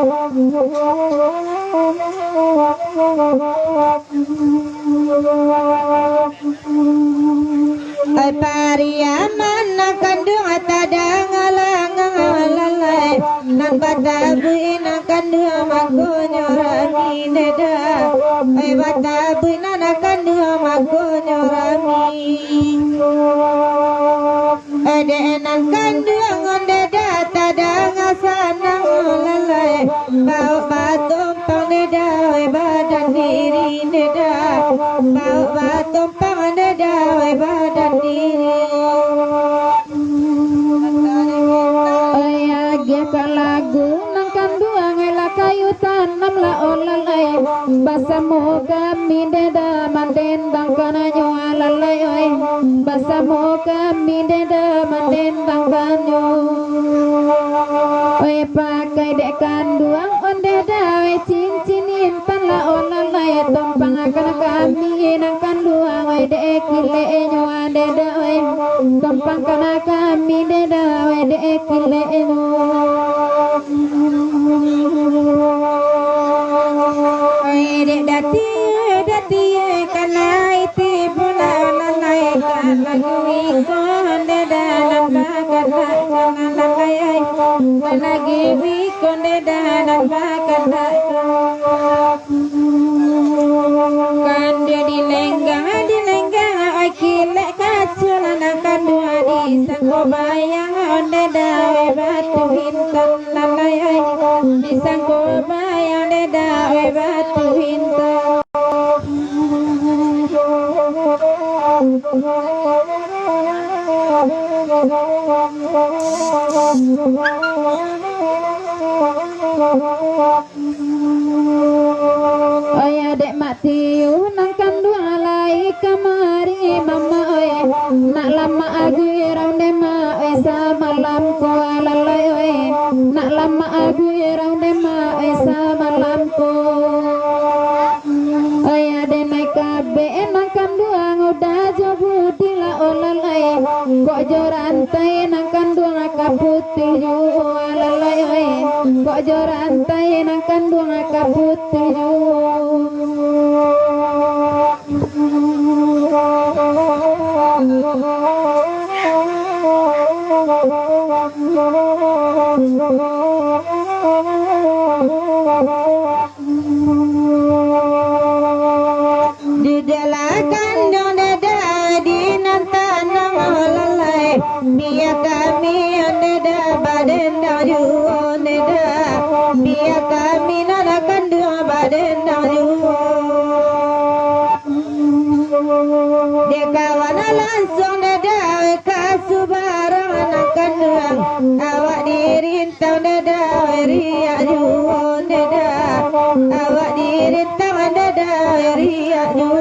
Ai pariaman kandung tadang alang-alalai nang batabuin kandung magonyo rami neda ai batabuin kandung magonyo rami ade nang kandung neda tadang sanang lalai bau batum pang neda ai badan diri neda bau batum pang neda ai badan diri lagu nang kanduang ela kayu tanam la olalai basamu kami deda mandendang kananyo alalai oi basamu kami deda mandendang kanyo oi pakai dek kanduang on deda oi cincinin pan la olalai tompang akan kami nang kanduang oi dek kile nyo deda oi tompang kana kami deda oi dek kile nyo dek dati kanai ti bola lalai kalagi konde dalam bakar lalai kalagi konde dalam bakar kan dia dilenggang akile kacul nakan dua di sangko bayang onde dawe batu hinton lalai di sangko bayang de dawe batu hinton Ayah dek matiu nang kandung alai kamari mama oi nak lama agu rau dema oi samalam ko alalai oi nak lama agu rau dema oi samalam ko ayah dek naik kabe nang kandung udah jobu dila olalai kok jorantai nang kandung putih ju alalai oi kok jorantai nang kandung putih ju di dalam kandung dada di nantanang lalai biar kami dada badan daju dada biar kami nana kandung badan daju dekawan langsung dada kasubarang anak kandung awak dirintau dada riak ju dada awak dirintau dada riak ju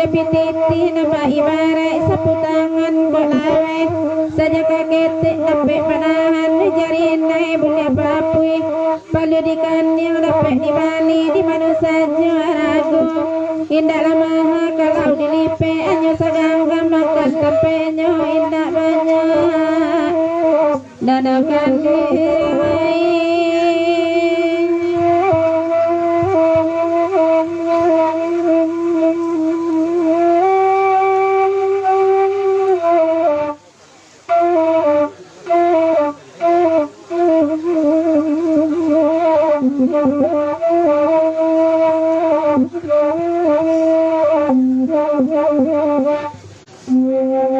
Jepititi nama ibarat sapu tangan bolawe saja kaget sampai panahan jari naik bunyi bapui paludikan yang dapat dimani di mana saja ragu indah lama kalau dilipe hanya sagam makan tempenya indah banyak dadakan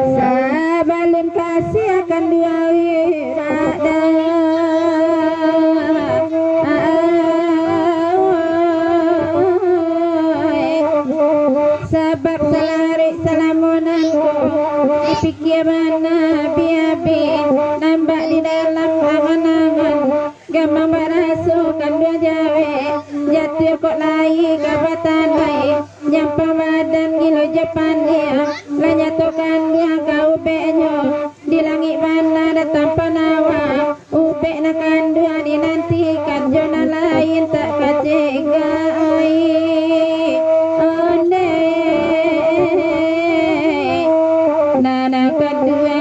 Sabalun kasih akan dua wirada sabab salari salamunanku dipikir mana biabi nampak di dalam angan-angan gamang barasukan dua jawe jatuh kok lai kabatan lai nyampa badan gilo Jepang dia lanyatukan dia kau benyo di langit mana datang panawa upek nakan dua dinantikan jona lain tak kacegai onde nana kedua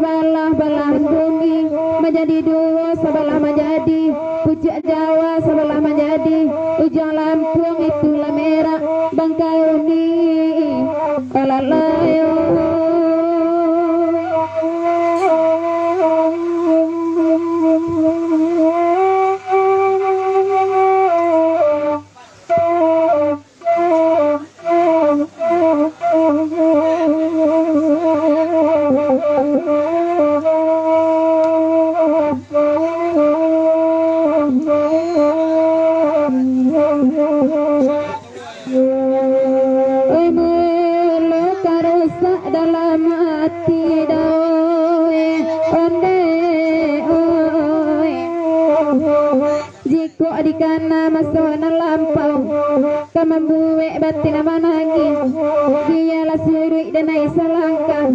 balah balah bumi menjadi dua sebelah menjadi pucuk Jawa sebelah menjadi ujung Lampung itulah merah Bangkauni kalalayo dalam hati doe onde jiko dikana masona lampau kamambuwe batin manangis dialah surui danai salangkah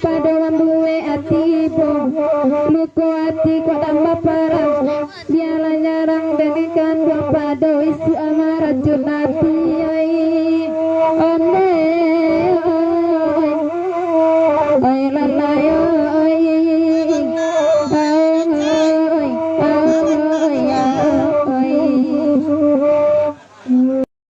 pada mambuwe atibo luko hati kok tambah parah dialah nyarang dan ikan pada isu amarah junati